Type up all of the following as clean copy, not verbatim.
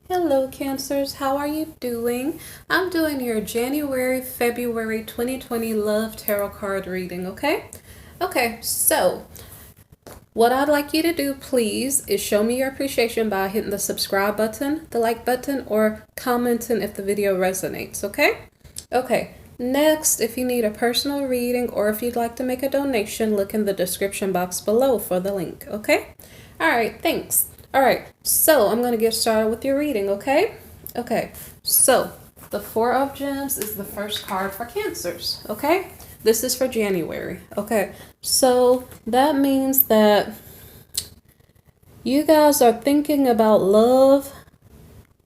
Hello, Cancers. How are you doing? I'm doing your January, February 2020 Love Tarot card reading, okay? Okay, so what I'd like you to do, please, is show me your appreciation by hitting the subscribe button, the like button, or commenting if the video resonates, okay? Okay, next, if you need a personal reading or if you'd like to make a donation, look in the description box below for the link, okay? All right, thanks. All right, so I'm going to get started with your reading, okay? Okay, so the Four of Gems is the first card for Cancers, okay? This is for January, okay? So that means that you guys are thinking about love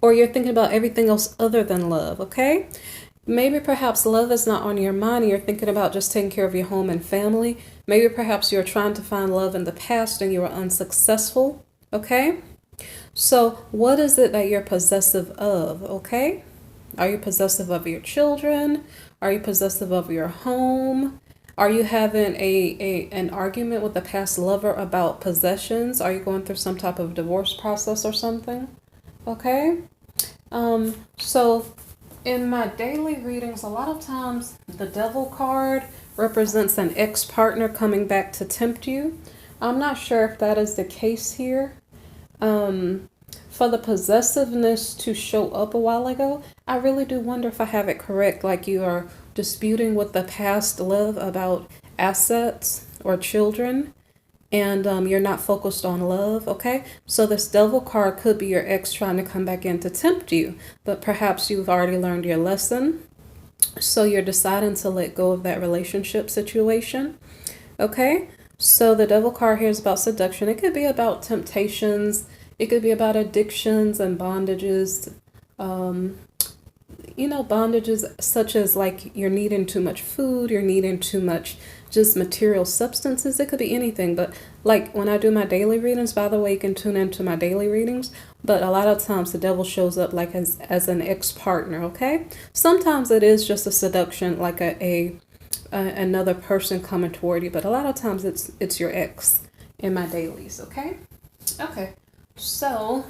or you're thinking about everything else other than love, okay? Maybe perhaps love is not on your mind and you're thinking about just taking care of your home and family. Maybe perhaps you're trying to find love in the past and you were unsuccessful, okay? So what is it that you're possessive of, okay? Are you possessive of your children? Are you possessive of your home? Are you having an argument with a past lover about possessions? Are you going through some type of divorce process or something? Okay? So in my daily readings, a lot of times the Devil card represents an ex-partner coming back to tempt you. I'm not sure if that is the case here. For the possessiveness to show up a while ago, I really do wonder if I have it correct, like you are disputing with the past love about assets or children, and you're not focused on love, okay? So this Devil card could be your ex trying to come back in to tempt you, but perhaps you've already learned your lesson, so you're deciding to let go of that relationship situation, okay? So the Devil card here is about seduction. It could be about temptations. It could be about addictions and bondages. Bondages such as like you're needing too much food, you're needing too much just material substances. It could be anything. But like when I do my daily readings, by the way, you can tune into my daily readings. But a lot of times the devil shows up like as an ex-partner, okay? Sometimes it is just a seduction, like another person coming toward you, but a lot of times it's your ex in my dailies, okay? Okay, so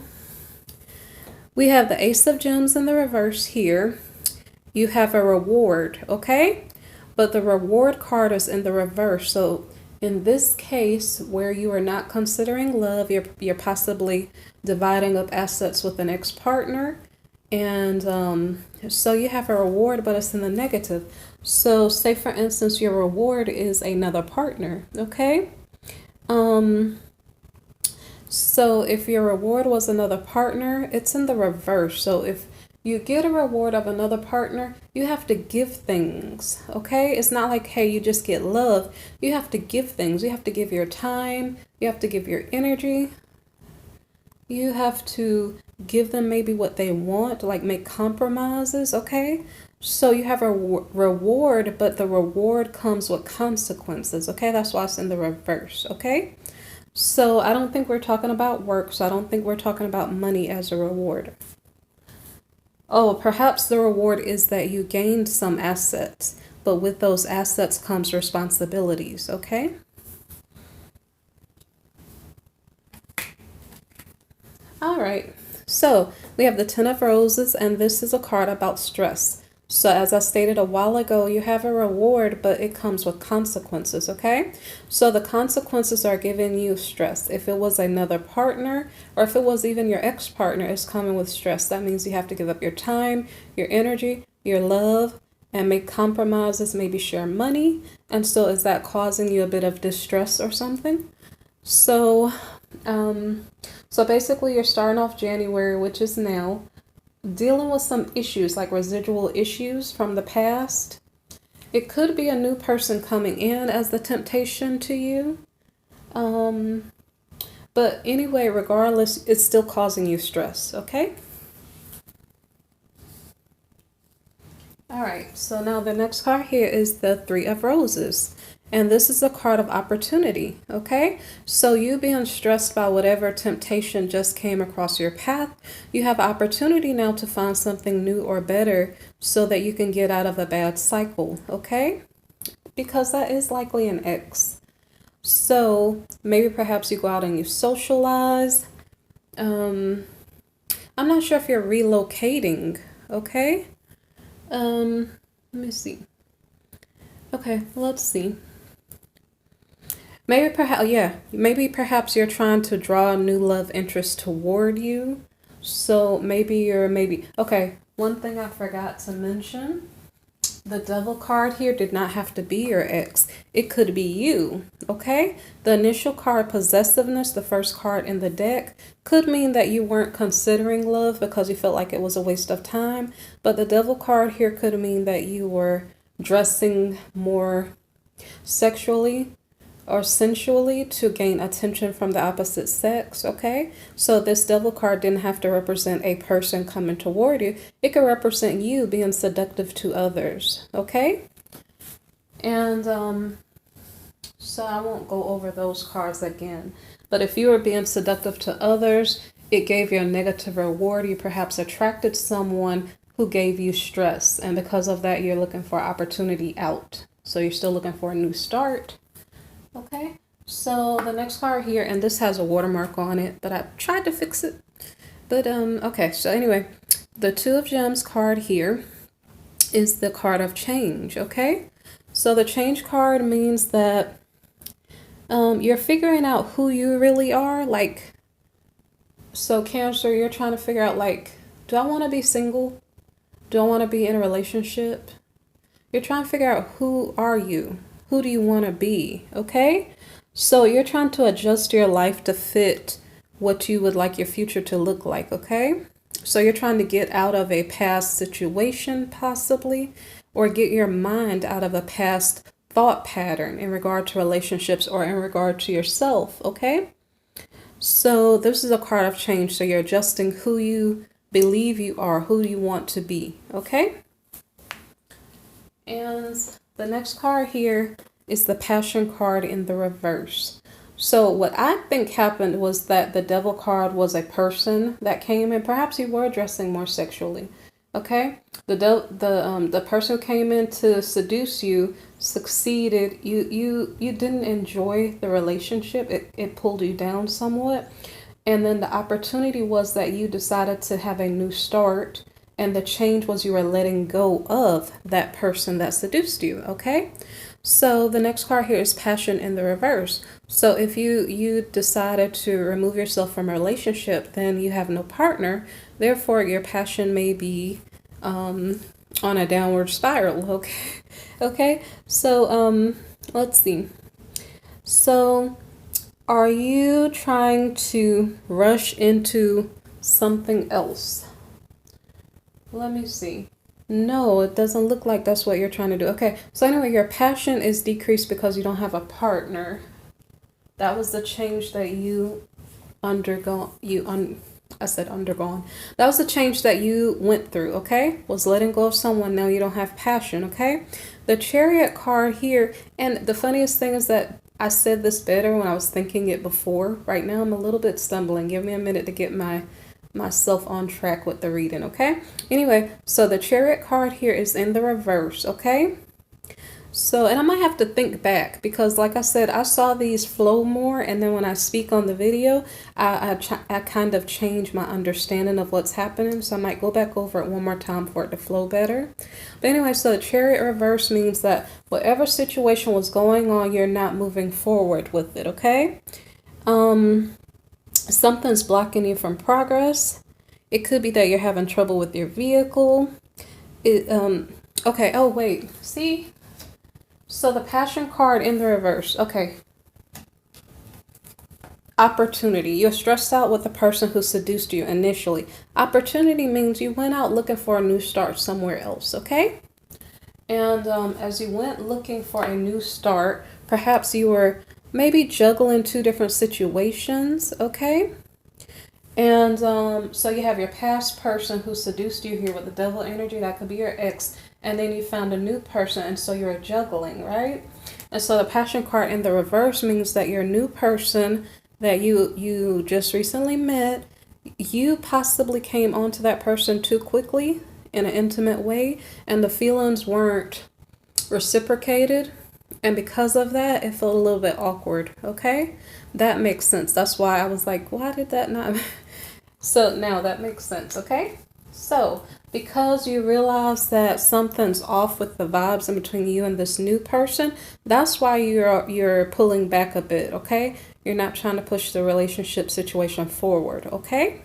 we have the Ace of Gems in the reverse here. You have a reward, okay? But the reward card is in the reverse. So in this case, where you are not considering love, you're possibly dividing up assets with an ex-partner. And so you have a reward, but it's in the negative. So say, for instance, your reward is another partner, okay? So if your reward was another partner, it's in the reverse. So if you get a reward of another partner, you have to give things, okay? It's not like, hey, you just get love. You have to give things. You have to give your time. You have to give your energy. You have to give them maybe what they want, like make compromises, okay? So you have a reward, but the reward comes with consequences, okay? That's why it's in the reverse, okay? So I don't think we're talking about work, so I don't think we're talking about money as a reward. Oh, perhaps the reward is that you gained some assets, but with those assets comes responsibilities, okay? All right, so we have the Ten of Roses, and this is a card about stress. So as I stated a while ago, you have a reward, but it comes with consequences, okay? So the consequences are giving you stress. If it was another partner, or if it was even your ex-partner, it's coming with stress. That means you have to give up your time, your energy, your love, and make compromises, maybe share money. And so is that causing you a bit of distress or something? So, so basically you're starting off January, which is now, dealing with some issues like residual issues from the past. It could be a new person coming in as the temptation to you. But anyway, regardless, it's still causing you stress, okay? All right, so now the next card here is the Three of Roses. And this is a card of opportunity, okay? So you being stressed by whatever temptation just came across your path, you have opportunity now to find something new or better so that you can get out of a bad cycle, okay? Because that is likely an ex. So maybe perhaps you go out and you socialize. I'm I'm not sure if you're relocating, okay? Let me see. Okay, let's see. Maybe perhaps you're trying to draw a new love interest toward you. So okay, one thing I forgot to mention. The devil card here did not have to be your ex. It could be you, okay? The initial card, possessiveness, the first card in the deck, could mean that you weren't considering love because you felt like it was a waste of time. But the devil card here could mean that you were dressing more sexually or sensually to gain attention from the opposite sex, okay? So this devil card didn't have to represent a person coming toward you. It could represent you being seductive to others, okay? And so I won't go over those cards again. But if you were being seductive to others, it gave you a negative reward. You perhaps attracted someone who gave you stress. And because of that, you're looking for opportunity out. So you're still looking for a new start. Okay, so the next card here, and this has a watermark on it, but I tried to fix it. But okay, so anyway, the Two of Gems card here is the card of change, okay? So the change card means that you're figuring out who you really are. Like, so Cancer, you're trying to figure out, like, do I want to be single? Do I want to be in a relationship? You're trying to figure out, who are you? Who do you want to be? Okay? So you're trying to adjust your life to fit what you would like your future to look like. Okay? So you're trying to get out of a past situation, possibly, or get your mind out of a past thought pattern in regard to relationships or in regard to yourself. Okay? So this is a card of change. So you're adjusting who you believe you are, who you want to be. Okay? And the next card here is the Passion card in the reverse. So what I think happened was that the Devil card was a person that came in. Perhaps you were dressing more sexually. Okay, the person who came in to seduce you succeeded. You didn't enjoy the relationship. It pulled you down somewhat, and then the opportunity was that you decided to have a new start. And the change was you were letting go of that person that seduced you, okay? So the next card here is Passion in the reverse. So if you decided to remove yourself from a relationship, then you have no partner. Therefore, your passion may be on a downward spiral, okay? Okay, so let's see. So are you trying to rush into something else? Let me see. No, it doesn't look like that's what you're trying to do. Okay, so anyway, your passion is decreased because you don't have a partner. That was the change that you undergone. I said undergone. That was the change that you went through, okay? Was letting go of someone. Now you don't have passion, okay? The Chariot card here, and the funniest thing is that I said this better when I was thinking it before. Right now I'm a little bit stumbling. Give me a minute to get myself on track with the reading, okay? Anyway, so the Chariot card here is in the reverse, okay? So, and I might have to think back because like I said, I saw these flow more, and then when I speak on the video, I kind of change my understanding of what's happening, so I might go back over it one more time for it to flow better. But anyway, so the Chariot reverse means that whatever situation was going on, you're not moving forward with it, okay? Something's blocking you from progress. It could be that you're having trouble with your vehicle. Okay, oh wait, see? So the Passion card in the reverse, okay. Opportunity. You're stressed out with the person who seduced you initially. Opportunity means you went out looking for a new start somewhere else, okay? And as you went looking for a new start, perhaps you were maybe juggling two different situations, okay? And so you have your past person who seduced you here with the Devil energy. That could be your ex. And then you found a new person, and so you're juggling, right? And so the Passion card in the reverse means that your new person that you just recently met, you possibly came onto that person too quickly in an intimate way, and the feelings weren't reciprocated. And because of that, it felt a little bit awkward, okay? That makes sense. That's why I was like, why did that not... So now that makes sense, okay? So because you realize that something's off with the vibes in between you and this new person, that's why you're pulling back a bit, okay? You're not trying to push the relationship situation forward, okay?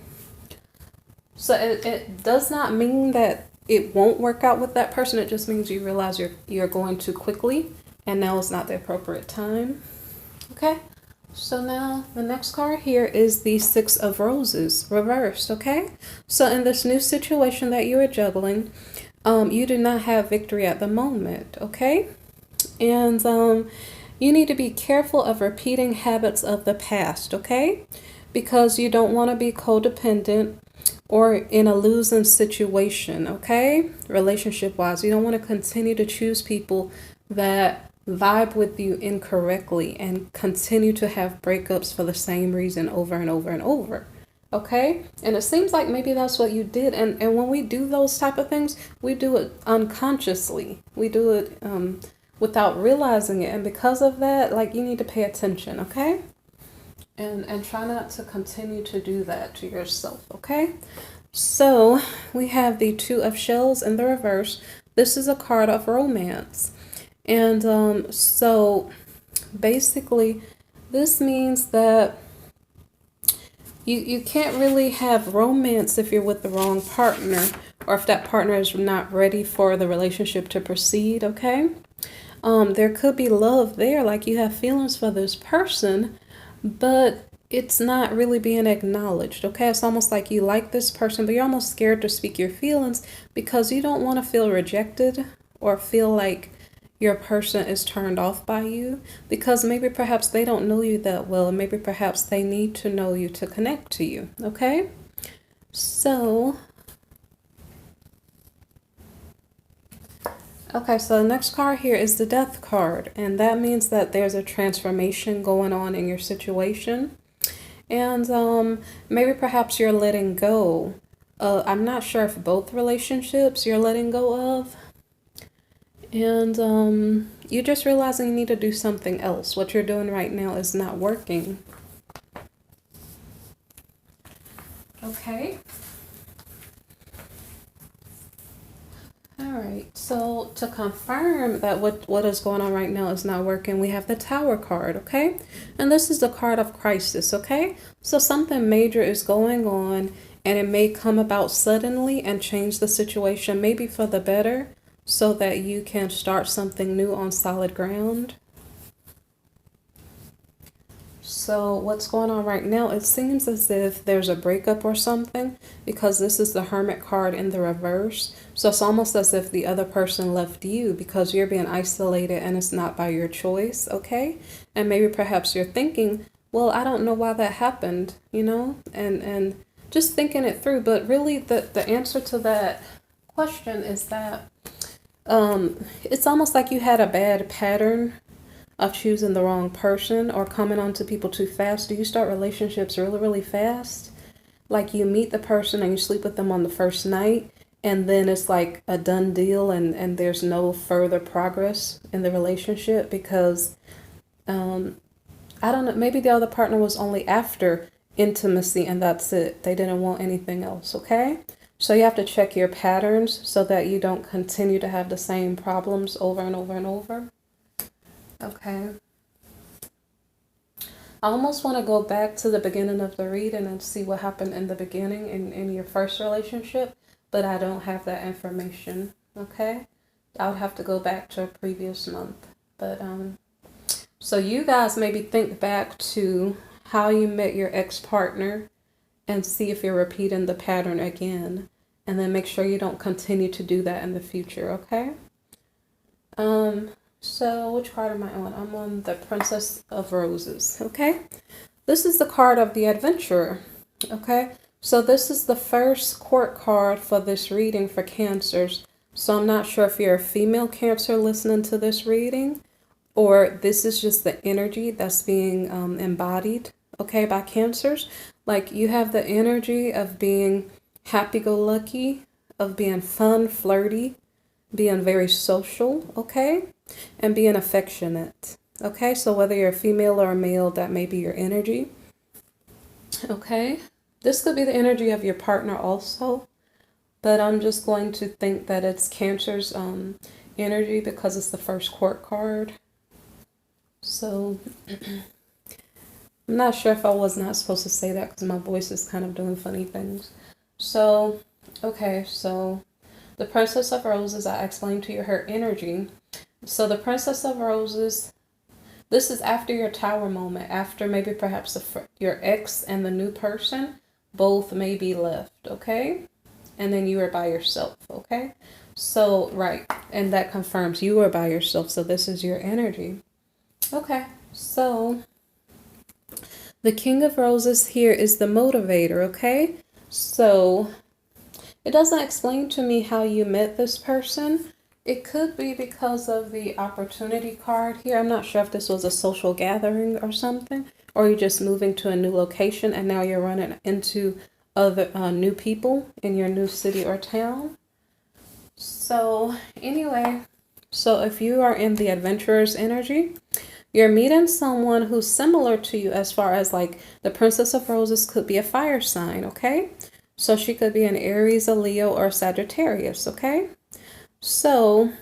So it does not mean that it won't work out with that person. It just means you realize you're going too quickly and now is not the appropriate time. Okay? So now the next card here is the Six of Roses reversed, okay? So in this new situation that you are juggling, you do not have victory at the moment, okay? And you need to be careful of repeating habits of the past, okay? Because you don't want to be codependent or in a losing situation, okay? Relationship wise, you don't want to continue to choose people that vibe with you incorrectly and continue to have breakups for the same reason over and over and over. Okay? And it seems like maybe that's what you did. And when we do those type of things, we do it unconsciously. We do it without realizing it. And because of that, like, you need to pay attention, okay? And try not to continue to do that to yourself, okay? So we have the Two of Shells in the reverse. This is a card of romance. And so basically this means that you can't really have romance if you're with the wrong partner, or if that partner is not ready for the relationship to proceed, okay? There could be love there, like you have feelings for this person, but it's not really being acknowledged, okay? It's almost like you like this person, but you're almost scared to speak your feelings because you don't want to feel rejected or feel like your person is turned off by you, because maybe perhaps they don't know you that well, and maybe perhaps they need to know you to connect to you, okay? So the next card here is the Death card, and that means that there's a transformation going on in your situation. And maybe perhaps you're letting go. I'm not sure if both relationships you're letting go of. And you're just realizing you need to do something else. What you're doing right now is not working. Okay. All right. So to confirm that what is going on right now is not working, we have the Tower card, okay? And this is the card of crisis, okay? So something major is going on, and it may come about suddenly and change the situation, maybe for the better, so that you can start something new on solid ground. So what's going on right now, it seems as if there's a breakup or something, because this is the Hermit card in the reverse. So it's almost as if the other person left you because you're being isolated and it's not by your choice, okay? And maybe perhaps you're thinking, well, I don't know why that happened, you know, and just thinking it through. But really the answer to that question is that it's almost like you had a bad pattern of choosing the wrong person or coming on to people too fast. Do you start relationships really, really fast? Like you meet the person and you sleep with them on the first night, and then it's like a done deal, and there's no further progress in the relationship because, I don't know, maybe the other partner was only after intimacy and that's it. They didn't want anything else, okay? So you have to check your patterns so that you don't continue to have the same problems over and over and over. Okay. I almost want to go back to the beginning of the reading and see what happened in the beginning in your first relationship, but I don't have that information, okay? I would have to go back to a previous month. But so you guys maybe think back to how you met your ex-partner and see if you're repeating the pattern again, and then make sure you don't continue to do that in the future, okay? So which card am I on? I'm on the Princess of Roses, okay? This is the card of the Adventurer, okay? So this is the first court card for this reading for Cancers. So I'm not sure if you're a female Cancer listening to this reading, or this is just the energy that's being embodied, okay, by Cancers. Like you have the energy of being happy-go-lucky, of being fun, flirty, being very social, okay, and being affectionate, okay? So whether you're a female or a male, that may be your energy, okay? This could be the energy of your partner also, but I'm just going to think that it's Cancer's energy because it's the first court card. So I'm not sure if I was not supposed to say that because my voice is kind of doing funny things. So, okay, so the Princess of Roses, I explained to you her energy. So the Princess of Roses, this is after your Tower moment, after maybe perhaps your ex and the new person both may be left, okay? And then you are by yourself, okay? So, right, and that confirms you are by yourself, so this is your energy. Okay, so the King of Roses here is the motivator, okay? So it doesn't explain to me how you met this person. It could be because of the opportunity card here. I'm not sure if this was a social gathering or something, or you're just moving to a new location and now you're running into other new people in your new city or town. So anyway, so if you are in the adventurer's energy, you're meeting someone who's similar to you as far as like the Princess of Roses could be a fire sign, okay? So she could be an Aries, a Leo, or Sagittarius, okay? So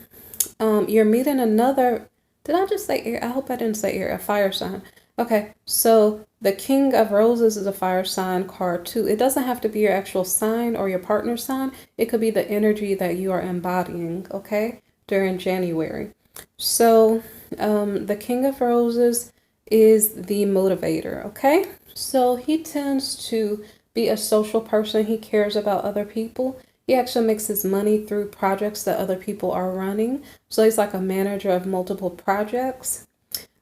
you're meeting another, did I just say air? I hope I didn't say air, a fire sign. Okay, so the King of Roses is a fire sign card too. It doesn't have to be your actual sign or your partner's sign. It could be the energy that you are embodying, okay, during January. So the King of Roses is the motivator, okay? So he tends to be a social person. He cares about other people. He actually makes his money through projects that other people are running. So he's like a manager of multiple projects.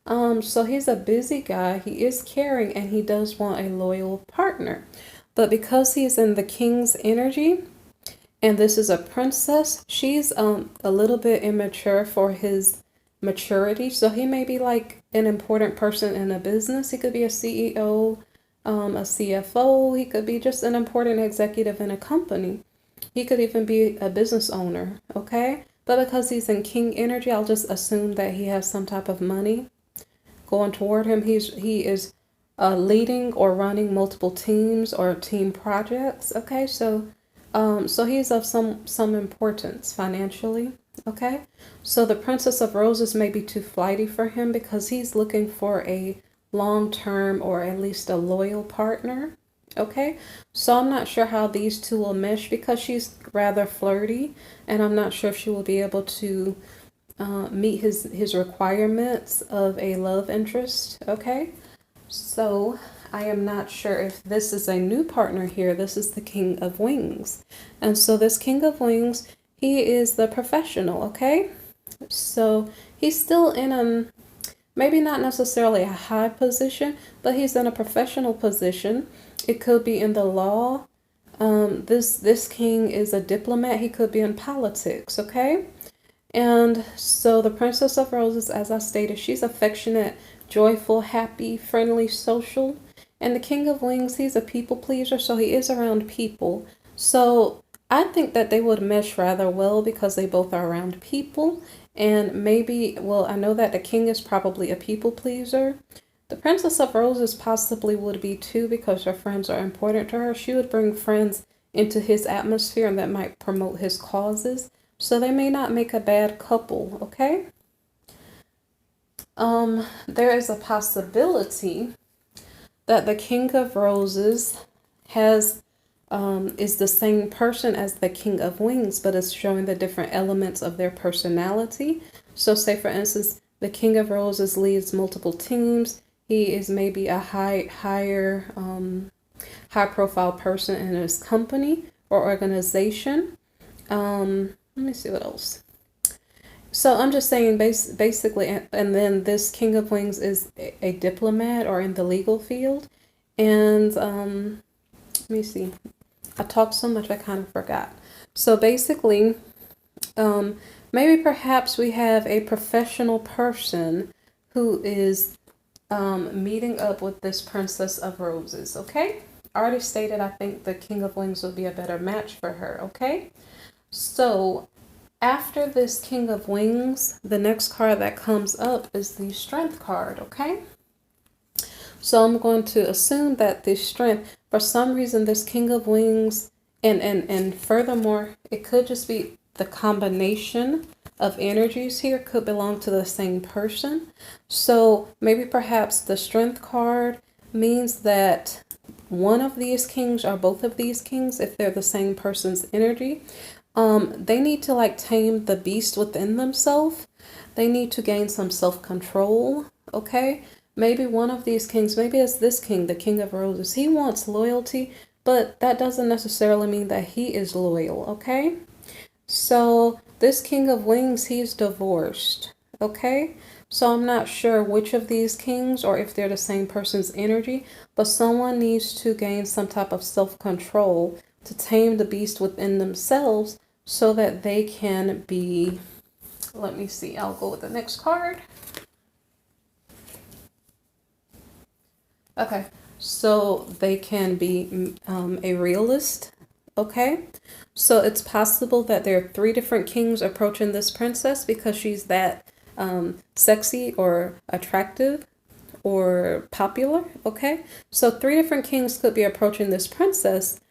So he's a busy guy. He is caring and he does want a loyal partner. But because he's in the king's energy, and this is a princess, she's a little bit immature for his maturity. So he may be like an important person in a business. He could be a CEO, a CFO. He could be just an important executive in a company. He could even be a business owner, okay? But because he's in king energy, I'll just assume that he has some type of money going toward him. He is leading or running multiple teams or team projects, okay? So he's of some importance financially, okay? So the Princess of Roses may be too flighty for him because he's looking for a long-term or at least a loyal partner, okay? So I'm not sure how these two will mesh because she's rather flirty, and I'm not sure if she will be able to meet his requirements of a love interest, okay? So I am not sure if this is a new partner here. This is the King of Wings. And so this King of Wings, he is the professional, okay? So he's still in maybe not necessarily a high position, but he's in a professional position. It could be in the law. This king is a diplomat. He could be in politics, okay? And so the Princess of Roses, as I stated, she's affectionate, joyful, happy, friendly, social. And the King of Wings, he's a people pleaser, so he is around people. So I think that they would mesh rather well because they both are around people. And maybe, well, I know that the king is probably a people pleaser. The Princess of Roses possibly would be too because her friends are important to her. She would bring friends into his atmosphere and that might promote his causes. So they may not make a bad couple, okay? There is a possibility that the King of Roses is the same person as the King of Wings, but it's showing the different elements of their personality. So say, for instance, the King of Roses leads multiple teams. He is maybe a high profile person in his company or organization. Let me see what else. So I'm just saying basically, and then this King of Wings is a diplomat or in the legal field. And let me see. I talked so much I kind of forgot. So basically, maybe perhaps we have a professional person who is meeting up with this Princess of Roses, okay? I already stated I think the King of Wings would be a better match for her, okay? So after this King of Wings, the next card that comes up is the Strength card, okay? So I'm going to assume that this strength, for some reason, this King of Wings, and furthermore, it could just be the combination of energies here could belong to the same person. So maybe perhaps the strength card means that one of these kings or both of these kings, if they're the same person's energy, they need to like tame the beast within themselves. They need to gain some self-control. Okay, maybe one of these kings, maybe it's this king, the King of Roses, he wants loyalty, but that doesn't necessarily mean that he is loyal. Okay, so this King of Wings, he's divorced. Okay, so I'm not sure which of these kings or if they're the same person's energy, but someone needs to gain some type of self-control to tame the beast within themselves so that they can be, let me see, I'll go with the next card. Okay, so they can be a realist. Okay, so it's possible that there are 3 different kings approaching this princess because she's that sexy or attractive or popular. Okay, so 3 different kings could be approaching this princess,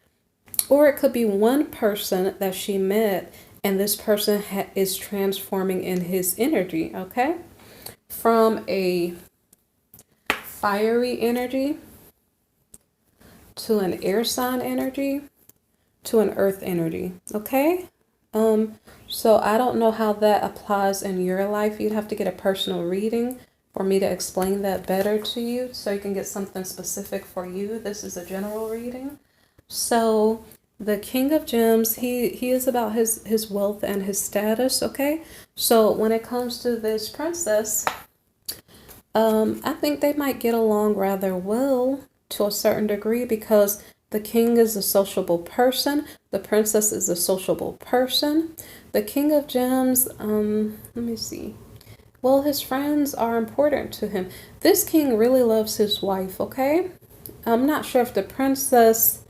or it could be one person that she met and this person is transforming in his energy. Okay, from a fiery energy to an air sign energy to an earth energy. Okay, so I don't know how that applies in your life. You'd have to get a personal reading for me to explain that better to you so you can get something specific for you. This is a general reading. So the King of Gems, he is about his wealth and his status. Okay, so when it comes to this princess, I think they might get along rather well to a certain degree because the king is a sociable person. The princess is a sociable person. The King of Gems, let me see. Well, his friends are important to him. This king really loves his wife, okay? I'm not sure if the princess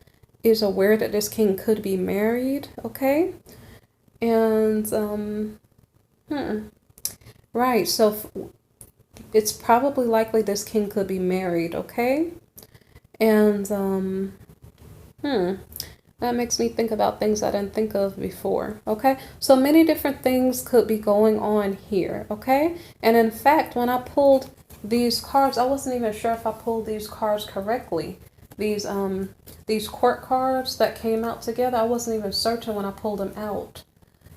is aware that this king could be married, okay? And, right, so it's probably likely this king could be married, okay? And, that makes me think about things I didn't think of before, okay? So many different things could be going on here, okay? And in fact, when I pulled these cards, I wasn't even sure if I pulled these cards correctly. These court cards that came out together, I wasn't even certain when I pulled them out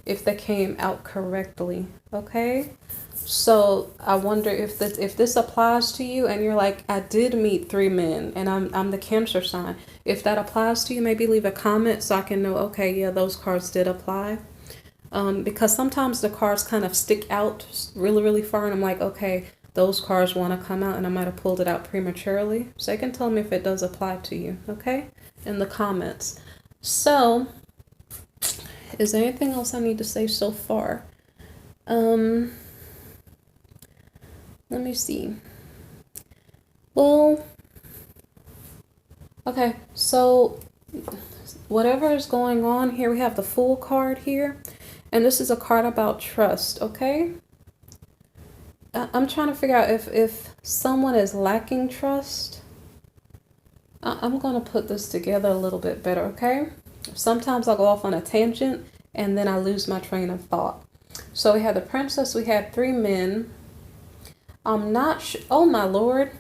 if they came out correctly, okay? So I wonder if this applies to you and you're like, I did meet 3 men and I'm the Cancer sign. If that applies to you, maybe leave a comment so I can know, okay, yeah, those cards did apply. Because sometimes the cards kind of stick out really, really far and I'm like, okay, those cards want to come out and I might have pulled it out prematurely. So you can tell me if it does apply to you, okay, in the comments. So is there anything else I need to say so far? Let me see. Well, okay, so whatever is going on here, we have the Fool card here, and this is a card about trust, okay? I'm trying to figure out if someone is lacking trust. I'm going to put this together a little bit better, okay? Sometimes I'll go off on a tangent, and then I lose my train of thought. So we have the princess, we have 3 men. I'm not sure. Oh my lord.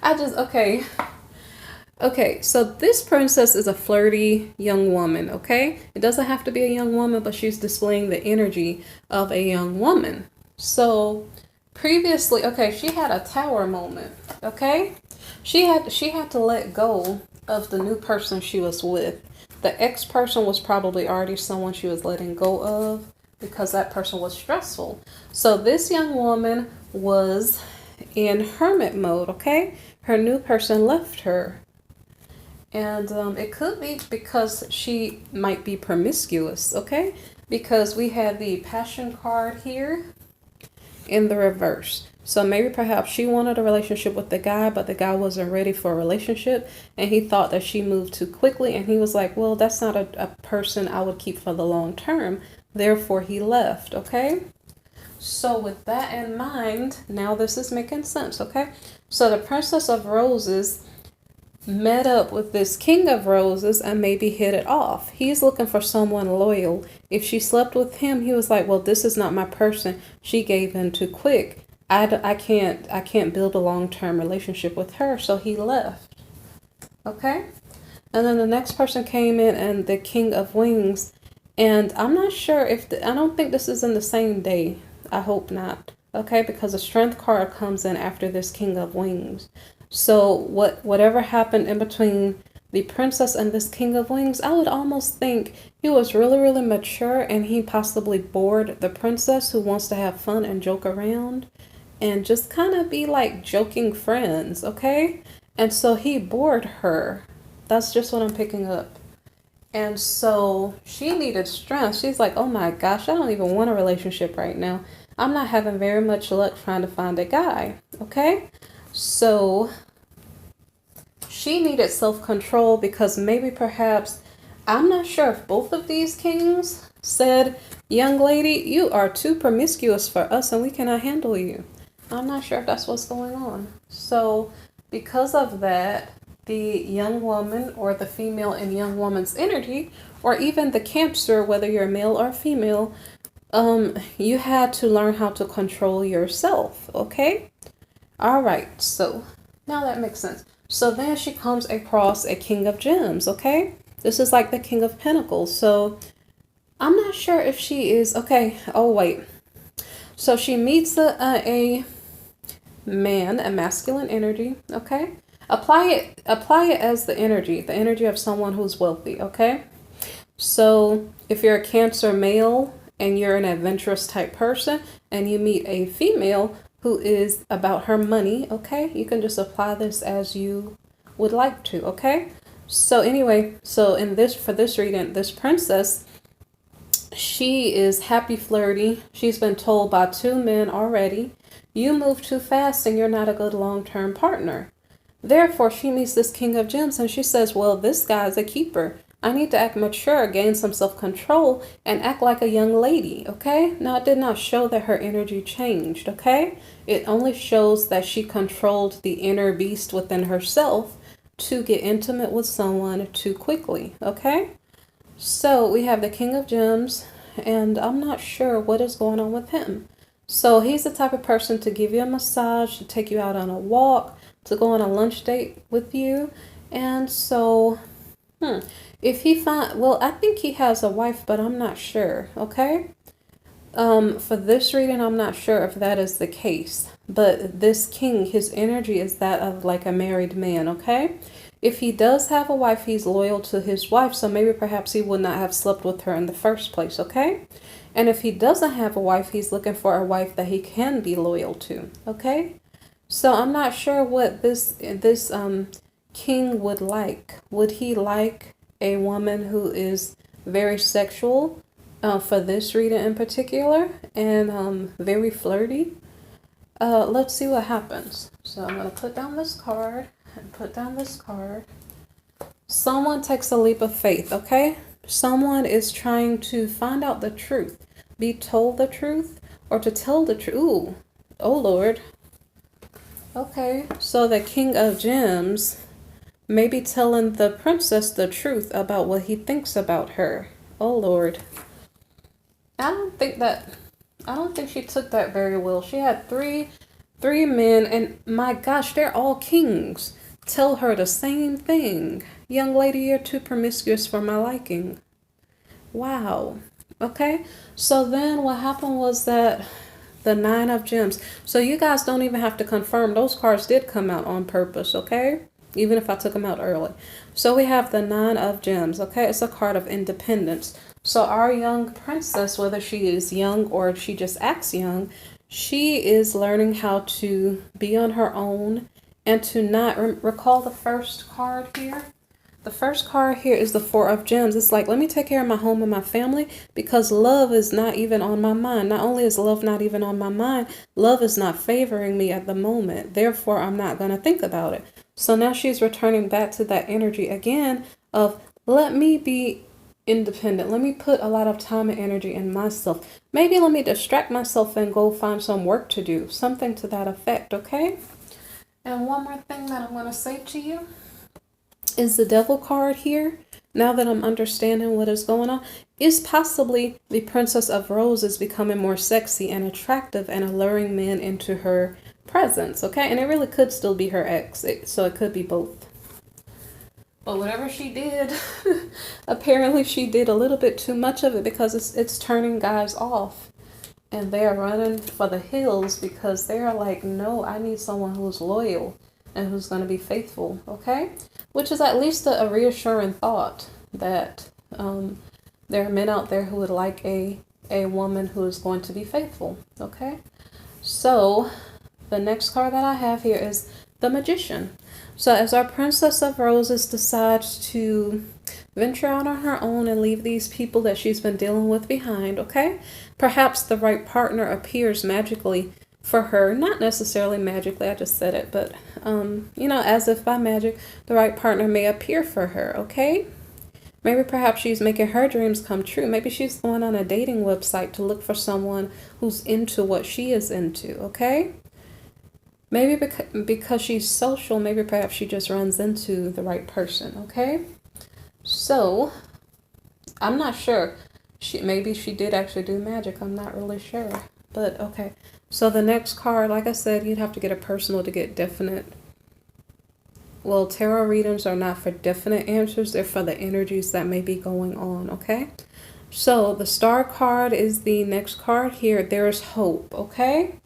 Okay. Okay, so this princess is a flirty young woman, okay? It doesn't have to be a young woman, but she's displaying the energy of a young woman. So previously, okay, she had a tower moment, okay? She had to let go of the new person she was with. The ex person was probably already someone she was letting go of because that person was stressful. So this young woman was in hermit mode, okay? Her new person left her. And it could be because she might be promiscuous, okay? Because we have the passion card here in the reverse. So maybe perhaps she wanted a relationship with the guy, but the guy wasn't ready for a relationship. And he thought that she moved too quickly. And he was like, well, that's not a person I would keep for the long term. Therefore, he left, okay? So with that in mind, now this is making sense, okay? So the Princess of Roses met up with this King of Roses and maybe hit it off. He's looking for someone loyal. If she slept with him, he was like, well, this is not my person. She gave in too quick. I can't build a long-term relationship with her. So he left. Okay. And then the next person came in and the King of Wings. And I'm not sure if, I don't think this is in the same day. I hope not. Okay, because the Strength card comes in after this King of Wings. So whatever happened in between the princess and this King of Wings, I would almost think he was really, really mature and he possibly bored the princess who wants to have fun and joke around and just kind of be like joking friends, okay? And so he bored her. That's just what I'm picking up. And so she needed strength. She's like, oh my gosh, I don't even want a relationship right now. I'm not having very much luck trying to find a guy, okay? So she needed self-control because maybe perhaps, I'm not sure if both of these kings said, young lady, you are too promiscuous for us and we cannot handle you. I'm not sure if that's what's going on. So because of that, the young woman or the female in young woman's energy, or even the Cancer, whether you're male or female, you had to learn how to control yourself, okay? All right, so now that makes sense. So then she comes across a King of Gems, okay? This is like the King of Pentacles. So I'm not sure if she is, okay, oh wait. So she meets a man, a masculine energy, okay? Apply it as the energy of someone who's wealthy, okay? So if you're a Cancer male and you're an adventurous type person and you meet a female who is about her money, okay, you can just apply this as you would like to, okay? So anyway, so for this reading, this princess, she is happy flirty. She's been told by 2 men already, you move too fast and you're not a good long-term partner. Therefore, she meets this King of Gems and she says, well, this guy's a keeper. I need to act mature, gain some self-control, and act like a young lady, okay? Now, it did not show that her energy changed, okay? It only shows that she controlled the inner beast within herself to get intimate with someone too quickly, okay? So we have the King of Gems, and I'm not sure what is going on with him. So he's the type of person to give you a massage, to take you out on a walk, to go on a lunch date with you. And so, if he well, I think he has a wife, but I'm not sure, okay? For this reading, I'm not sure if that is the case, but this king, his energy is that of like a married man, okay? If he does have a wife, he's loyal to his wife, so maybe perhaps he would not have slept with her in the first place, okay? And if he doesn't have a wife, he's looking for a wife that he can be loyal to, okay? So I'm not sure what this king would like. Would he like a woman who is very sexual, for this reading in particular, and very flirty? Let's see what happens. So I'm going to put down this card and put down this card. Someone takes a leap of faith, okay? Someone is trying to find out the truth, be told the truth, or to tell the truth. Ooh, oh Lord. Okay, so the King of Gems may be telling the princess the truth about what he thinks about her. Oh Lord. I don't think she took that very well. She had three men, and my gosh, they're all kings. Tell her the same thing. Young lady, you're too promiscuous for my liking. Wow. Okay, so then what happened was that the 9 of Gems. So you guys don't even have to confirm. Those cards did come out on purpose, okay? Even if I took them out early. So we have the 9 of Gems, okay? It's a card of independence. So our young princess, whether she is young or she just acts young, she is learning how to be on her own and to not recall the first card here. The first card here is the 4 of Gems. It's like, let me take care of my home and my family because love is not even on my mind. Not only is love not even on my mind, love is not favoring me at the moment. Therefore, I'm not going to think about it. So now she's returning back to that energy again of let me be independent. Let me put a lot of time and energy in myself. Maybe let me distract myself and go find some work to do. Something to that effect, okay? And one more thing that I'm going to say to you is the Devil card here. Now that I'm understanding what is going on, is possibly the Princess of Roses becoming more sexy and attractive and alluring men into her presence, okay? And it really could still be her ex, so it could be both. But whatever she did, apparently she did a little bit too much of it, because it's turning guys off. And they're running for the hills because they're like, no, I need someone who's loyal and who's going to be faithful, okay? Which is at least a reassuring thought that there are men out there who would like a woman who is going to be faithful, okay? So the next card that I have here is the Magician. So as our Princess of Roses decides to venture out on her own and leave these people that she's been dealing with behind, okay? Perhaps the right partner appears magically for her. Not necessarily magically, I just said it, but, you know, as if by magic, the right partner may appear for her, okay? Maybe perhaps she's making her dreams come true. Maybe she's going on a dating website to look for someone who's into what she is into, okay? Maybe because she's social, maybe perhaps she just runs into the right person, okay? So, I'm not sure. Maybe she did actually do magic. I'm not really sure. But, okay. So, the next card, like I said, you'd have to get a personal to get definite. Well, tarot readings are not for definite answers. They're for the energies that may be going on, okay? So, the Star card is the next card here. There's hope, okay?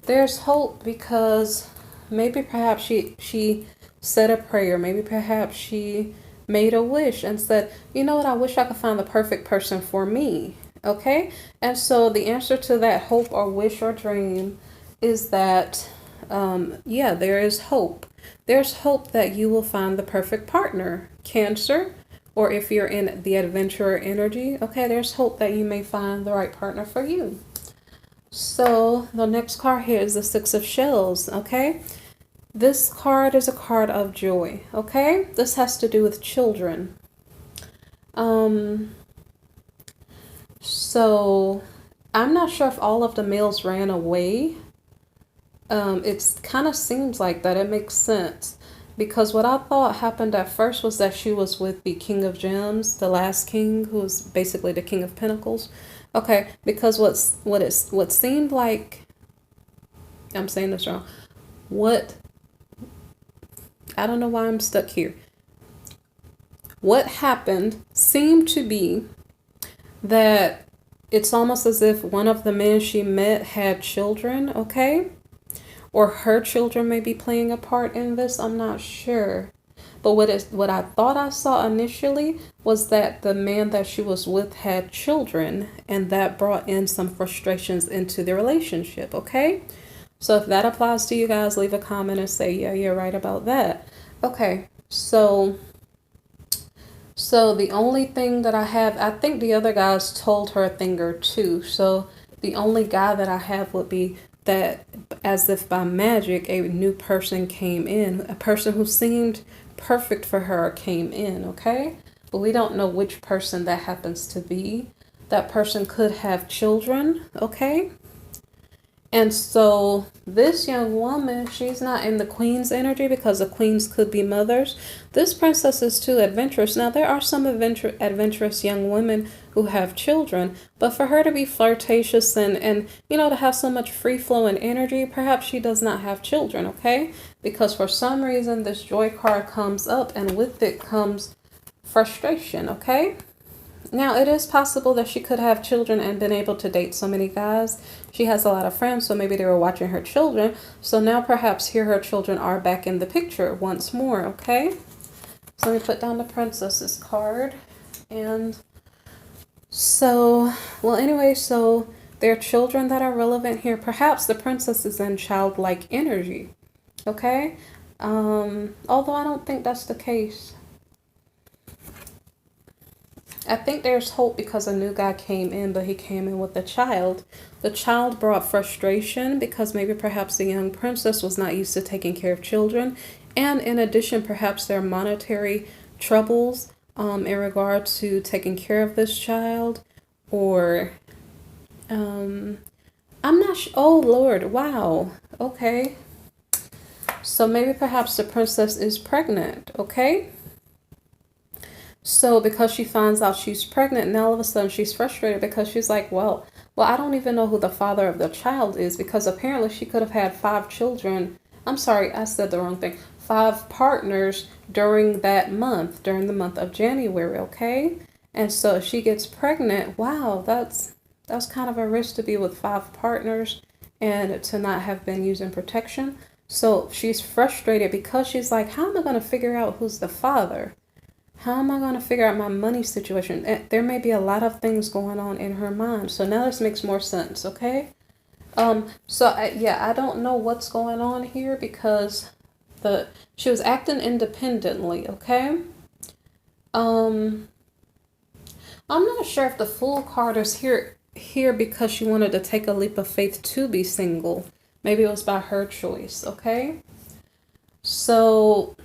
There's hope because maybe perhaps she said a prayer. Maybe perhaps she made a wish and said, you know what, I wish I could find the perfect person for me. Okay? And so the answer to that hope or wish or dream is that, yeah, there is hope. There's hope that you will find the perfect partner, Cancer, or if you're in the adventurer energy, okay, there's hope that you may find the right partner for you. So the next card here is the Six of Shells, okay? This card is a card of joy, okay? This has to do with children. So I'm not sure if all of the males ran away. It kind of seems like that. It makes sense. Because what I thought happened at first was that she was with the King of Gems, the last king, who was basically the King of Pentacles. Okay, because what seemed like, I'm saying this wrong. I don't know why I'm stuck here. What happened seemed to be that it's almost as if one of the men she met had children, okay? Or her children may be playing a part in this, I'm not sure. But what I thought I saw initially was that the man that she was with had children, and that brought in some frustrations into the relationship, okay? So if that applies to you guys, leave a comment and say, yeah, you're right about that. Okay, so the only thing that I have, I think the other guys told her a thing or two. So the only guy that I have would be that, as if by magic, a new person came in, a person who seemed perfect for her came in, okay? But we don't know which person that happens to be. That person could have children, okay? And so this young woman, she's not in the queen's energy because the queens could be mothers. This princess is too adventurous. Now, there are some adventurous young women who have children, but for her to be flirtatious and you know, to have so much free-flowing energy, perhaps she does not have children, okay? Because for some reason, this joy card comes up, and with it comes frustration, okay? Now, it is possible that she could have children and been able to date so many guys. She has a lot of friends, so maybe they were watching her children. So now perhaps here her children are back in the picture once more, okay? So let me put down the princess's card. And so, well, anyway, so there are children that are relevant here. Perhaps the princess is in childlike energy, okay? Although I don't think that's the case. I think there's hope because a new guy came in, but he came in with a child. The child brought frustration because maybe perhaps the young princess was not used to taking care of children. And in addition, perhaps there are monetary troubles in regard to taking care of this child. Or, I'm not sure. Oh, Lord. Wow. Okay. So maybe perhaps the princess is pregnant, okay? So because she finds out she's pregnant, now all of a sudden she's frustrated because she's like, well, I don't even know who the father of the child is, because apparently she could have had 5 children. I'm sorry, I said the wrong thing. 5 partners during that month, during the month of January, okay? And so if she gets pregnant, wow, that's kind of a risk to be with 5 partners and to not have been using protection. So she's frustrated because she's like, how am I going to figure out who's the father? How am I going to figure out my money situation? There may be a lot of things going on in her mind. So now this makes more sense, okay? I don't know what's going on here because she was acting independently, okay? I'm not sure if the Fool card is here because she wanted to take a leap of faith to be single. Maybe it was by her choice, okay? So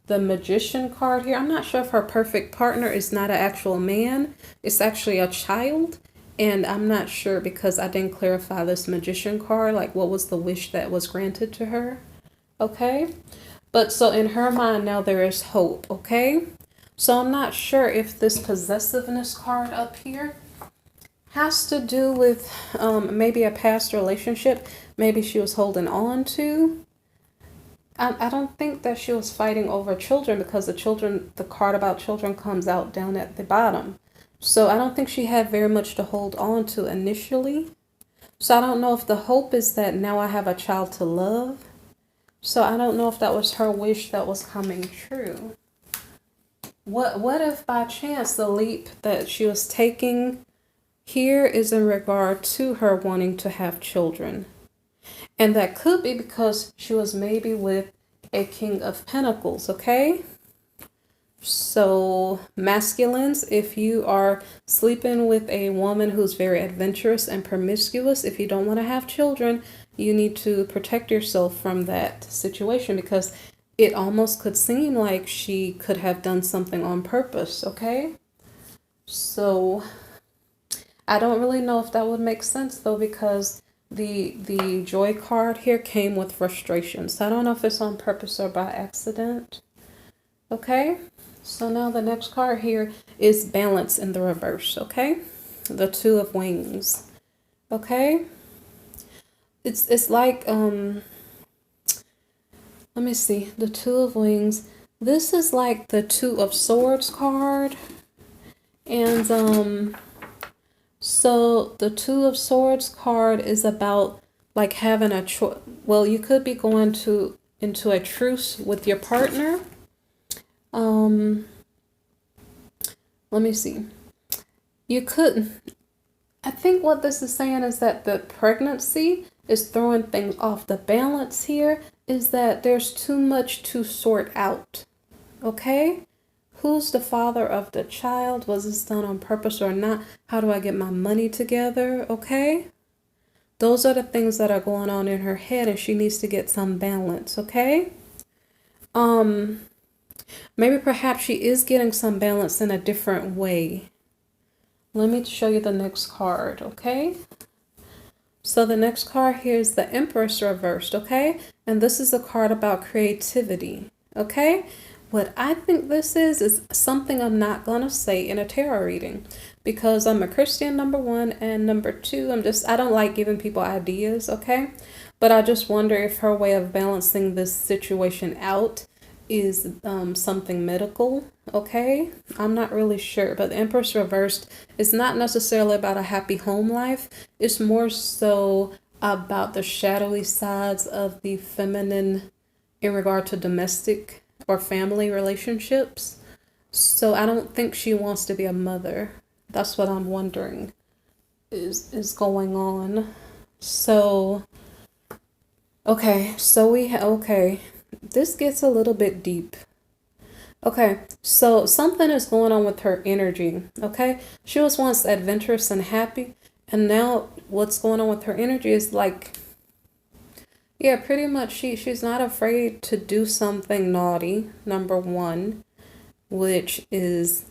the Magician card here, I'm not sure if her perfect partner is not an actual man. It's actually a child. And I'm not sure because I didn't clarify this Magician card, like what was the wish that was granted to her. Okay. But so in her mind now there is hope. Okay. So I'm not sure if this possessiveness card up here has to do with maybe a past relationship. Maybe she was holding on to. I don't think that she was fighting over children because the card about children comes out down at the bottom. So I don't think she had very much to hold on to initially. So I don't know if the hope is that now I have a child to love. So I don't know if that was her wish that was coming true. What if by chance the leap that she was taking here is in regard to her wanting to have children? And that could be because she was maybe with a King of Pentacles, okay? So masculines, if you are sleeping with a woman who's very adventurous and promiscuous, if you don't want to have children, you need to protect yourself from that situation because it almost could seem like she could have done something on purpose, okay? So I don't really know if that would make sense though, because the Joy card here came with frustration. So I don't know if it's on purpose or by accident. Okay, so now the next card here is Balance in the reverse, okay? The Two of Wings, okay? It's like, let me see, the Two of Wings. This is like the Two of Swords card. And so the Two of Swords card is about like having a choice. Well, you could be going into a truce with your partner. Let me see. You could, I think what this is saying is that the pregnancy is throwing things off. The balance here is that there's too much to sort out. Okay? Who's the father of the child? Was this done on purpose or not? How do I get my money together? Okay? Those are the things that are going on in her head and she needs to get some balance. Okay? Maybe perhaps she is getting some balance in a different way. Let me show you the next card, okay? So the next card here is the Empress reversed, okay? And this is a card about creativity, okay? What I think this is something I'm not going to say in a tarot reading because I'm a Christian, number one, and number two, I don't like giving people ideas, okay? But I just wonder if her way of balancing this situation out is something medical, okay? I'm not really sure, but the Empress reversed is not necessarily about a happy home life. It's more so about the shadowy sides of the feminine in regard to domestic or family relationships. So I don't think she wants to be a mother. That's what I'm wondering is going on. So, okay, this gets a little bit deep. Okay, so something is going on with her energy, okay? She was once adventurous and happy, and now what's going on with her energy is like, yeah, pretty much she's not afraid to do something naughty, number one, which is,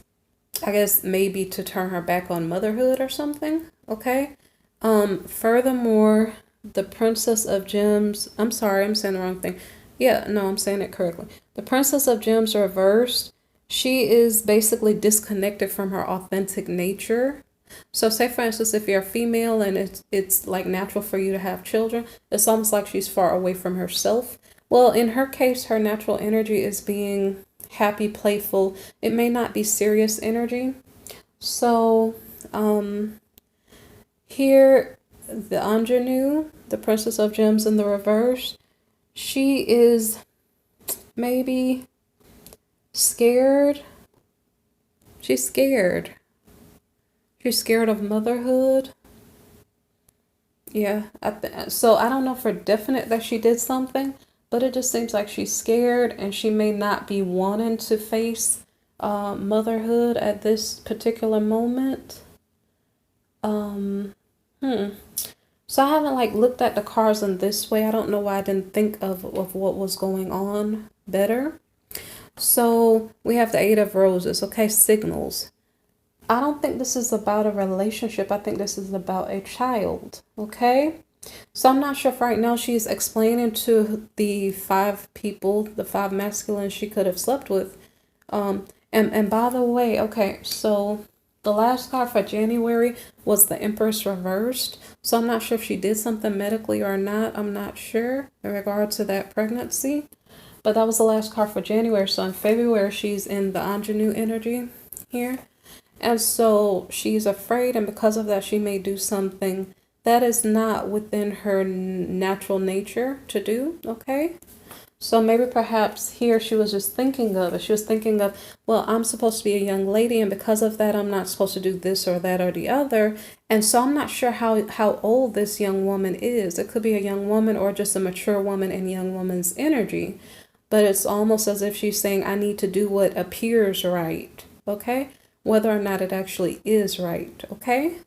I guess, maybe to turn her back on motherhood or something, okay? Furthermore, the Princess of Gems, I'm sorry, I'm saying the wrong thing. Yeah, no, I'm saying it correctly. The Princess of Gems reversed, she is basically disconnected from her authentic nature. So say for instance, if you're a female and it's like natural for you to have children, it's almost like she's far away from herself. Well, in her case, her natural energy is being happy, playful. It may not be serious energy. So, here, the ingenue, the Princess of Gems in the reverse, she is maybe scared. She's scared. She's scared of motherhood. Yeah, so I don't know for definite that she did something, but it just seems like she's scared and she may not be wanting to face motherhood at this particular moment. Um, hmm. So I haven't like looked at the cards in this way. I don't know why I didn't think of what was going on better. So we have the Eight of Roses. Okay, signals. I don't think this is about a relationship. I think this is about a child. Okay. So I'm not sure if right now she's explaining to the five people, the five masculines she could have slept with. And by the way, okay, so the last card for January was the Empress reversed. So I'm not sure if she did something medically or not. I'm not sure in regard to that pregnancy. But that was the last card for January. So in February, she's in the ingenue energy here. And so she's afraid, and because of that, she may do something that is not within her natural nature to do, okay? So maybe perhaps here she was just thinking of it. She was thinking of, well, I'm supposed to be a young lady, and because of that, I'm not supposed to do this or that or the other. And so I'm not sure how old this young woman is. It could be a young woman or just a mature woman in young woman's energy. But it's almost as if she's saying, I need to do what appears right, okay? Whether or not it actually is right, okay?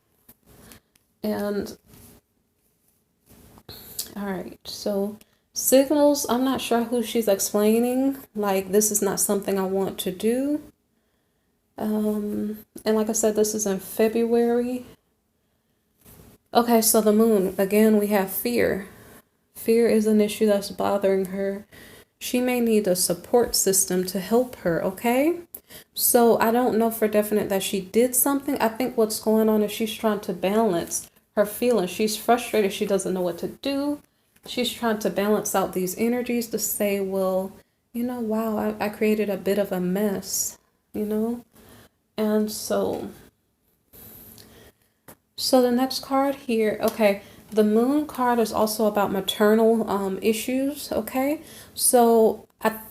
And, all right, so signals, I'm not sure who she's explaining. Like, this is not something I want to do. And like I said, this is in February. Okay, so the moon, again, we have fear. Fear is an issue that's bothering her. She may need a support system to help her, okay? So I don't know for definite that she did something. I think what's going on is she's trying to balance her feelings. She's frustrated. She doesn't know what to do. She's trying to balance out these energies to say, well, you know, wow, I created a bit of a mess, you know? And so the next card here, okay, the moon card is also about maternal issues, okay? So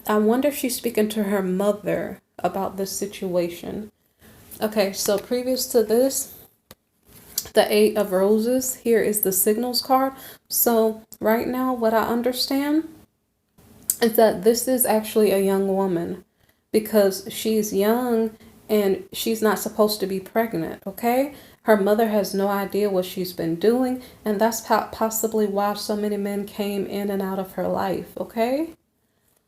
I wonder if she's speaking to her mother about this situation. Okay, so previous to this, the Eight of Roses, here is the signals card. So right now, what I understand is that this is actually a young woman because she's young and she's not supposed to be pregnant, okay? Her mother has no idea what she's been doing, and that's possibly why so many men came in and out of her life, okay?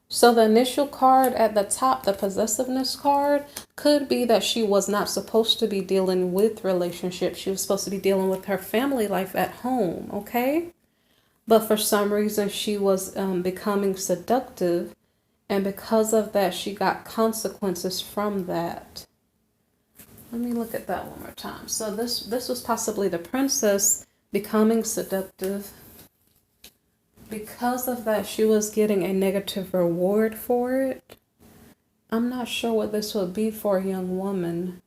So the initial card at the top, the possessiveness card, could be that she was not supposed to be dealing with relationships. She was supposed to be dealing with her family life at home, okay? But for some reason, she was becoming seductive, and because of that, she got consequences from that. Let me look at that one more time. So this was possibly the princess becoming seductive. Because of that, she was getting a negative reward for it. I'm not sure what this would be for a young woman.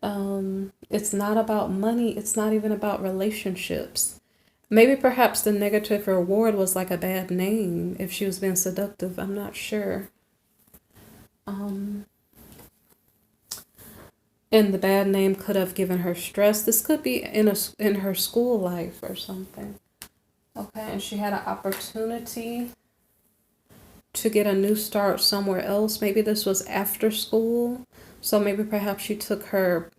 It's not about money. It's not even about relationships. Maybe perhaps the negative reward was like a bad name if she was being seductive. I'm not sure. And the bad name could have given her stress. This could be in her school life or something. Okay, and she had an opportunity to get a new start somewhere else. Maybe this was after school. So maybe perhaps she took her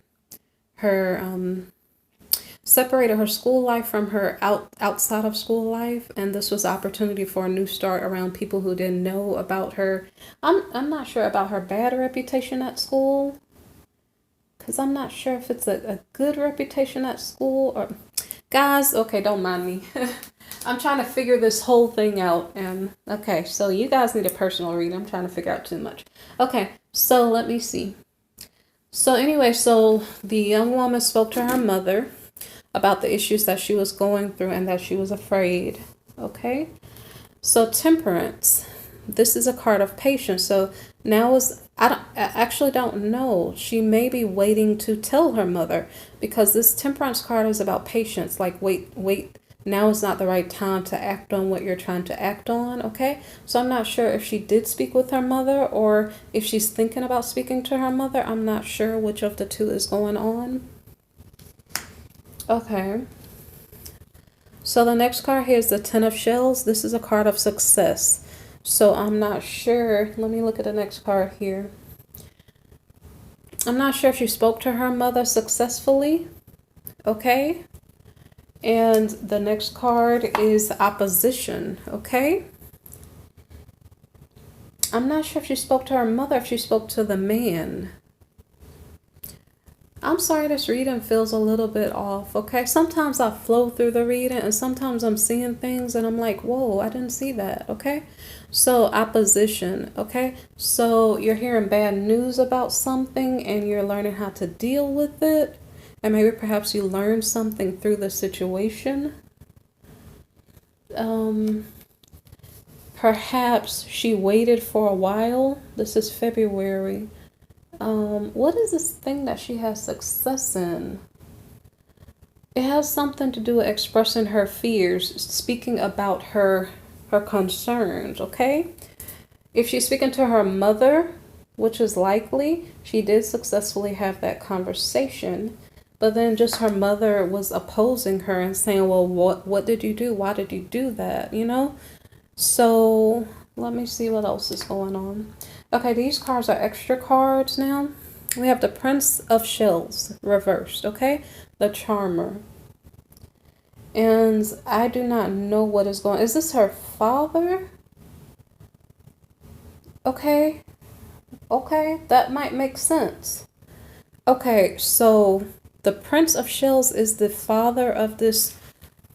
separated her school life from her outside of school life, and this was opportunity for a new start around people who didn't know about her. I'm not sure about her bad reputation at school, because I'm not sure if it's a good reputation at school or guys, okay, don't mind me. I'm trying to figure this whole thing out. And okay, so you guys need a personal read. I'm trying to figure out too much. Okay, so let me see. So anyway, so the young woman spoke to her mother about the issues that she was going through and that she was afraid. Okay, so temperance. This is a card of patience. So now I actually don't know. She may be waiting to tell her mother, because this temperance card is about patience. Like wait. Now is not the right time to act on what you're trying to act on, okay? So I'm not sure if she did speak with her mother or if she's thinking about speaking to her mother. I'm not sure which of the two is going on. Okay. So the next card here is the Ten of Shells. This is a card of success. So I'm not sure. Let me look at the next card here. I'm not sure if she spoke to her mother successfully, okay? And the next card is opposition, okay? I'm not sure if she spoke to her mother, if she spoke to the man. I'm sorry, this reading feels a little bit off, okay? Sometimes I flow through the reading and sometimes I'm seeing things and I'm like, whoa, I didn't see that, okay? So opposition, okay? So you're hearing bad news about something and you're learning how to deal with it. And maybe perhaps you learned something through the situation. Perhaps she waited for a while. This is February. What is this thing that she has success in? It has something to do with expressing her fears, speaking about her concerns, okay? If she's speaking to her mother, which is likely, she did successfully have that conversation. But then just her mother was opposing her and saying, well, what did you do? Why did you do that? You know? So let me see what else is going on. Okay, these cards are extra cards now. We have the Prince of Shells reversed, okay? The Charmer. And I do not know what is going on. Is this her father? Okay. Okay, that might make sense. Okay, so the Prince of Shells is the father of this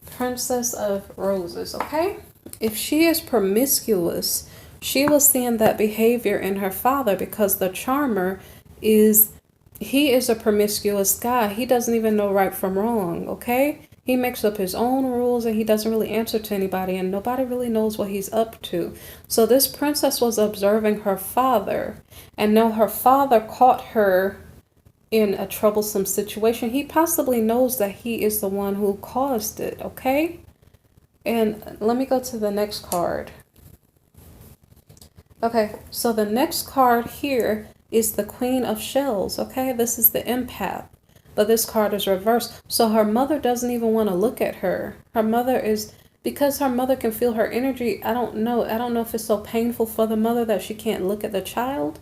Princess of Roses, okay? If she is promiscuous, she was seeing that behavior in her father, because the Charmer he is a promiscuous guy. He doesn't even know right from wrong, okay? He makes up his own rules and he doesn't really answer to anybody and nobody really knows what he's up to. So this princess was observing her father, and now her father caught her in a troublesome situation. He possibly knows that he is the one who caused it, okay? And let me go to the next card. Okay, so the next card here is the Queen of Shells, okay? This is the empath, but this card is reversed. So her mother doesn't even want to look at her. Her mother is, because her mother can feel her energy, I don't know if it's so painful for the mother that she can't look at the child.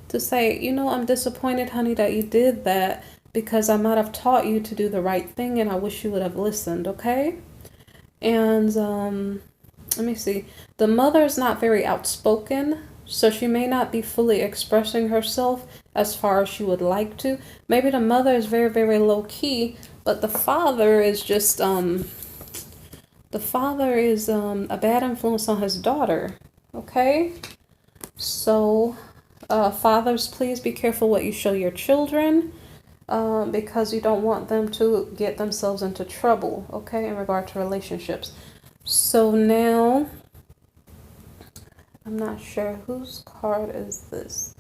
To say, you know, I'm disappointed, honey, that you did that, because I might have taught you to do the right thing and I wish you would have listened, okay? And let me see. The mother is not very outspoken, so she may not be fully expressing herself as far as she would like to. Maybe the mother is very, very low key, but the father is just a bad influence on his daughter, okay? So fathers, please be careful what you show your children, because you don't want them to get themselves into trouble, okay, in regard to relationships. So now, I'm not sure whose card is this.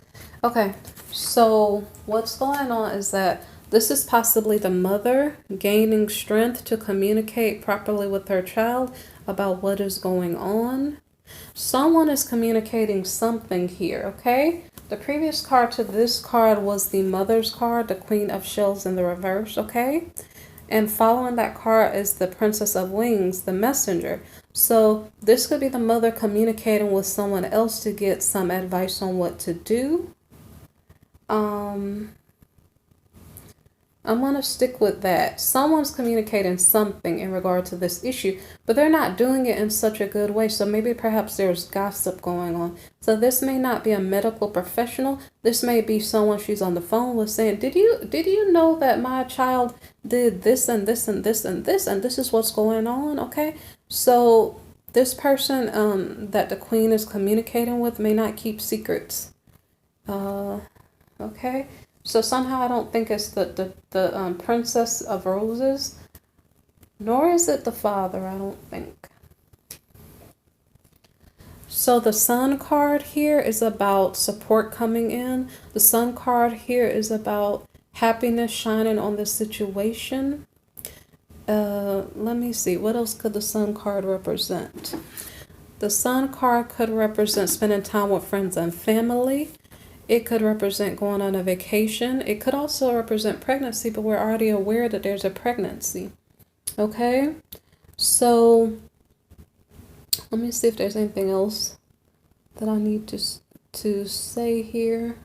Okay, so what's going on is that this is possibly the mother gaining strength to communicate properly with her child about what is going on. Someone is communicating something here, okay? The previous card to this card was the mother's card, the Queen of Shells in the reverse, okay? And following that card is the Princess of Wings, the messenger. So this could be the mother communicating with someone else to get some advice on what to do. I'm going to stick with that. Someone's communicating something in regard to this issue, but they're not doing it in such a good way. So maybe perhaps there's gossip going on. So this may not be a medical professional. This may be someone she's on the phone with saying, did you know that my child did this and this and this and this, and this is what's going on? Okay. So this person that the queen is communicating with may not keep secrets. Okay. So somehow I don't think it's the Princess of Roses, nor is it the father, I don't think. So the Sun card here is about support coming in. The Sun card here is about happiness shining on the situation. Let me see. What else could the Sun card represent? The Sun card could represent spending time with friends and family. It could represent going on a vacation. It could also represent pregnancy, but we're already aware that there's a pregnancy. Okay? So let me see if there's anything else that I need to say here.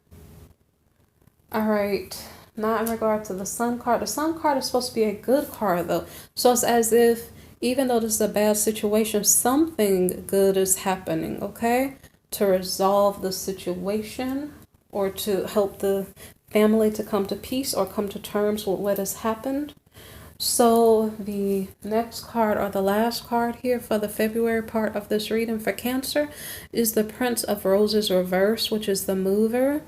All right. Not in regard to the Sun card. The Sun card is supposed to be a good card, though. So it's as if, even though this is a bad situation, something good is happening, okay? To resolve the situation or to help the family to come to peace or come to terms with what has happened. So the next card, or the last card here for the February part of this reading for Cancer, is the Prince of Roses reverse, which is the mover.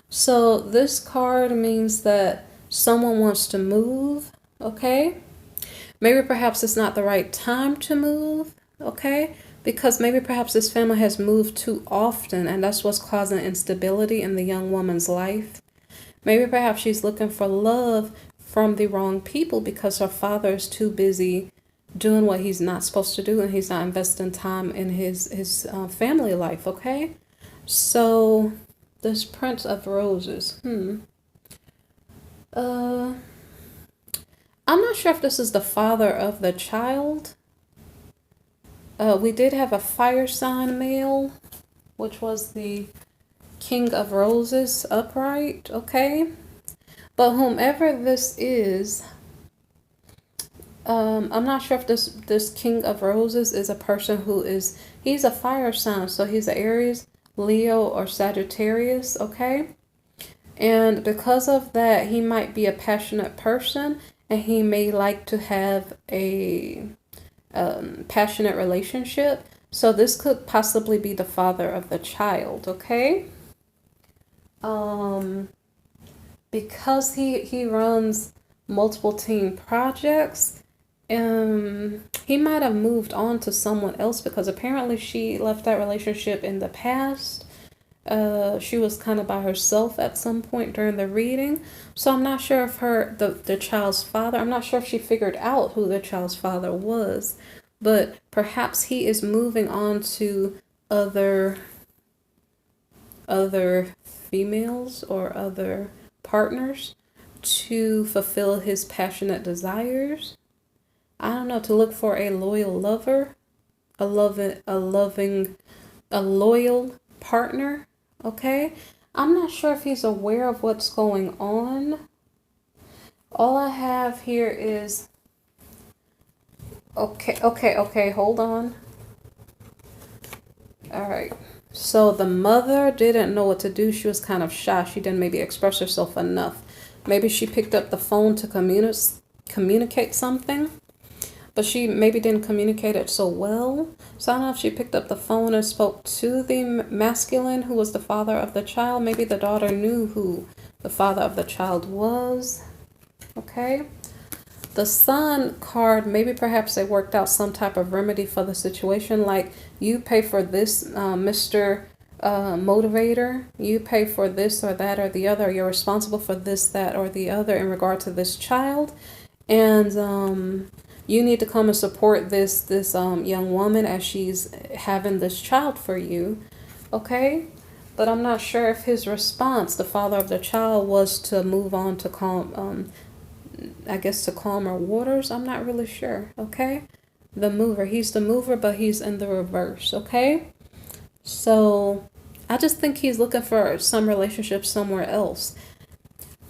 So this card means that someone wants to move, okay? Maybe perhaps it's not the right time to move, okay? Because maybe perhaps this family has moved too often, and that's what's causing instability in the young woman's life. Maybe perhaps she's looking for love from the wrong people because her father is too busy doing what he's not supposed to do, and he's not investing time in his family life, okay? So this Prince of Roses, I'm not sure if this is the father of the child. We did have a fire sign male, which was the King of Roses upright, okay? But whomever this is, I'm not sure if this King of Roses is a person who he's a fire sign, so he's an Aries, Leo, or Sagittarius, okay? And because of that, he might be a passionate person, and he may like to have a passionate relationship. So this could possibly be the father of the child, okay? Because he runs multiple team projects, he might have moved on to someone else, because apparently she left that relationship in the past. She was kind of by herself at some point during the reading. So I'm not sure if the child's father, I'm not sure if she figured out who the child's father was, but perhaps he is moving on to other females or other partners to fulfill his passionate desires. I don't know, to look for a loyal lover, a loyal partner, okay? I'm not sure if he's aware of what's going on. All I have here is, okay, hold on. All right. So the mother didn't know what to do. She was kind of shy. She didn't maybe express herself enough. Maybe she picked up the phone to communicate something, but she maybe didn't communicate it so well. So I don't know if she picked up the phone and spoke to the masculine who was the father of the child. Maybe the daughter knew who the father of the child was. Okay. The Sun card, maybe perhaps they worked out some type of remedy for the situation, like you pay for this, Mr. Motivator, you pay for this or that or the other, you're responsible for this, that, or the other in regard to this child, and you need to come and support this young woman as she's having this child for you, okay? But I'm not sure if his response, the father of the child, was to move on to to calmer waters. I'm not really sure, okay? The mover, he's the mover, but he's in the reverse, okay? So I just think he's looking for some relationship somewhere else.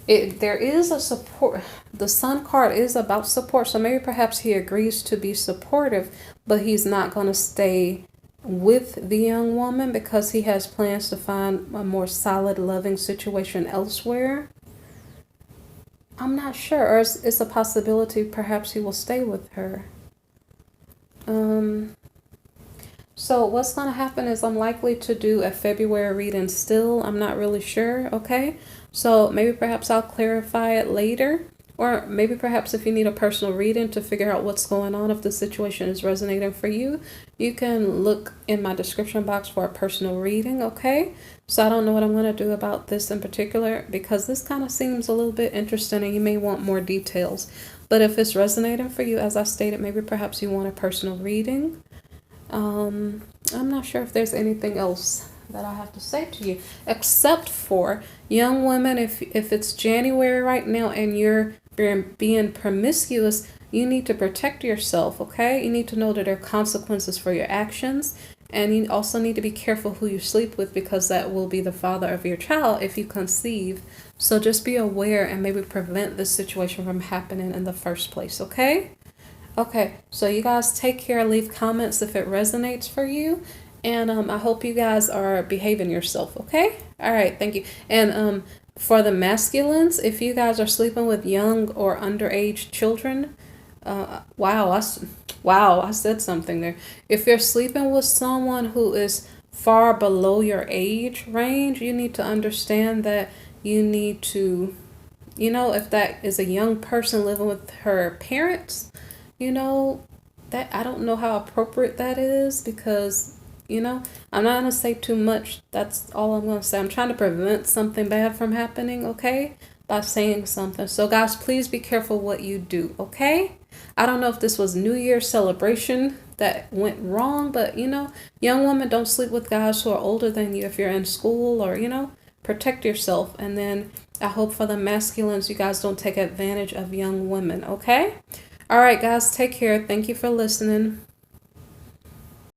There is a support. The Sun card is about support, so maybe perhaps he agrees to be supportive, but he's not going to stay with the young woman because he has plans to find a more solid, loving situation elsewhere. I'm not sure, or it's a possibility perhaps he will stay with her. So what's going to happen is I'm likely to do a February reading still. I'm not really sure, okay? So maybe perhaps I'll clarify it later. Or maybe perhaps if you need a personal reading to figure out what's going on, if the situation is resonating for you, you can look in my description box for a personal reading, okay? So I don't know what I'm going to do about this in particular because this kind of seems a little bit interesting and you may want more details. But if it's resonating for you, as I stated, maybe perhaps you want a personal reading. I'm not sure if there's anything else that I have to say to you, except for young women, if it's January right now and you're being promiscuous, you need to protect yourself, okay? You need to know that there are consequences for your actions, and you also need to be careful who you sleep with because that will be the father of your child if you conceive. So just be aware and maybe prevent this situation from happening in the first place, okay? Okay, so you guys take care. Leave comments if it resonates for you. And I hope you guys are behaving yourself, okay? All right, thank you. And for the masculines, if you guys are sleeping with young or underage children, wow, I said something there. If you're sleeping with someone who is far below your age range, you need to understand that you need to, if that is a young person living with her parents, that I don't know how appropriate that is because, I'm not going to say too much. That's all I'm going to say. I'm trying to prevent something bad from happening, okay, by saying something. So, guys, please be careful what you do, okay? I don't know if this was New Year's celebration that went wrong, but, young women, don't sleep with guys who are older than you if you're in school or, protect yourself. And then I hope for the masculines, you guys don't take advantage of young women, okay? All right, guys, take care. Thank you for listening.